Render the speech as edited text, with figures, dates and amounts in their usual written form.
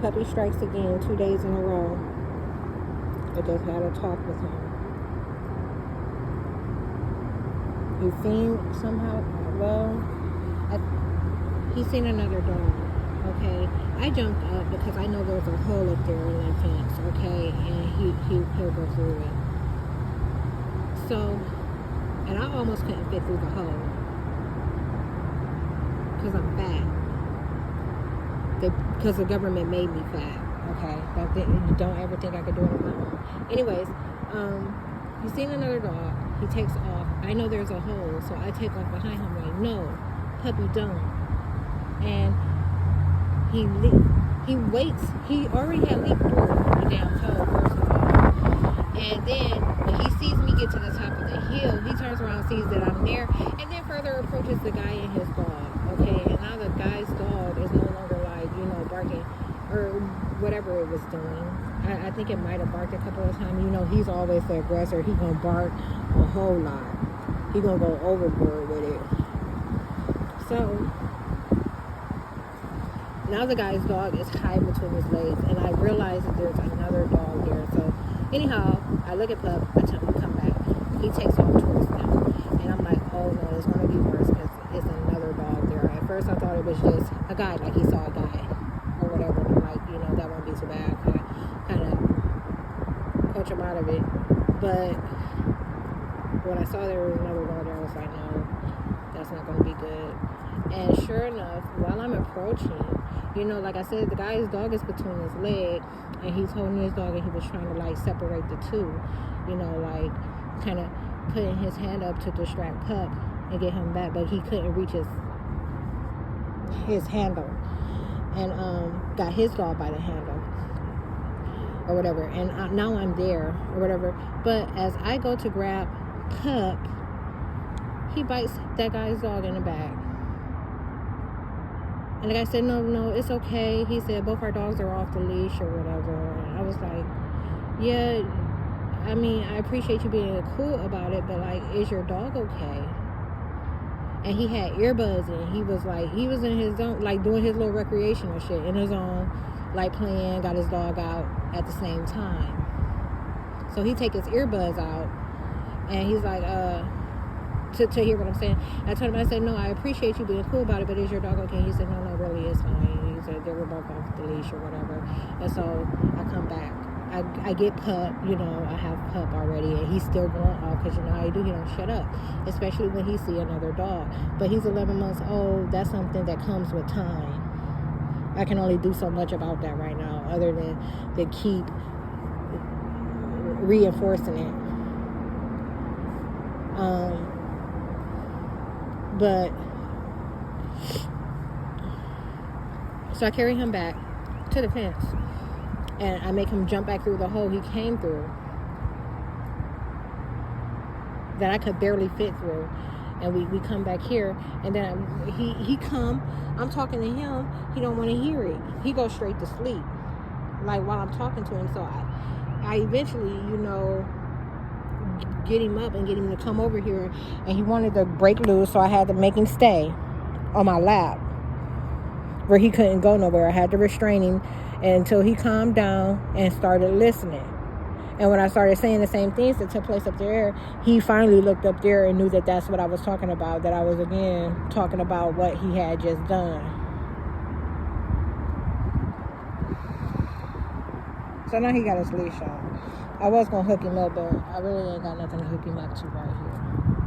puppy strikes again 2 days in a row. I just had a talk with him. He seen somehow, he seen another dog, okay? I jumped up because I know there's a hole up there in that fence, okay? And he'll go through it. So, and I almost couldn't fit through the hole because I'm fat. Because the government made me fat, okay? Don't ever think I could do it on my own. Anyways, he's seen another dog. He takes off. I know there's a hole, so I take off behind him like, no, puppy, don't. And he waits. He already had leaped through the damn hole, first of all. And then when he sees me get to the top of the hill, he turns around, sees that I'm there, and then further approaches the guy and his dog, okay? And now the guy's dog is no longer like, barking or whatever it was doing. I think it might have barked a couple of times. He's always the aggressor. He gonna bark a whole lot. He gonna go overboard with it. So now the guy's dog is high between his legs, and I realize that there's another dog there. So anyhow, I look at Pup. I tell him to come back. He takes off towards them, and I'm like, oh no, it's gonna be worse because it's another dog there. At first I thought it was just a guy, like he saw a guy or whatever. And I'm like, that won't be so bad. I kind of coach him out of it. But when I saw there was another dog there, I was like, no, that's not going to be good. And sure enough, while I'm approaching, like I said, the guy's dog is between his legs, and he's holding his dog, and he was trying to like separate the two, like kind of putting his hand up to distract Pup and get him back, but he couldn't reach his handle, and got his dog by the handle or whatever, and now I'm there or whatever. But as I go to grab Pup, he bites that guy's dog in the back. And the guy said, no, it's okay. He said, both our dogs are off the leash or whatever. And I was like, yeah, I mean, I appreciate you being cool about it, but like, is your dog okay? And he had earbuds in. He was in his own, like doing his little recreational shit in his own, like playing, got his dog out at the same time. So he take his earbuds out, and he's like, to hear what I'm saying. I told him, I said, no, I appreciate you being cool about it, but is your dog okay? He said, no, really, it's fine. He said, they were both off the leash or whatever. And so I come back. I get Pup, I have Pup already, and he's still going off because how he do, he don't shut up, especially when he see another dog. But he's 11 months old. That's something that comes with time. I can only do so much about that right now, other than to keep reinforcing it. But so I carry him back to the fence, and I make him jump back through the hole he came through that I could barely fit through. And we come back here, and then he come, I'm talking to him, he don't want to hear it. He goes straight to sleep, like while I'm talking to him. So I eventually, get him up and get him to come over here, and he wanted to break loose, so I had to make him stay on my lap where he couldn't go nowhere. I had to restrain him until he calmed down and started listening. And when I started saying the same things that took place up there, he finally looked up there and knew that that's what I was talking about, that I was again talking about what he had just done. So now he got his leash on. I was going to hook him up, but I really ain't got nothing to hook him up to right here.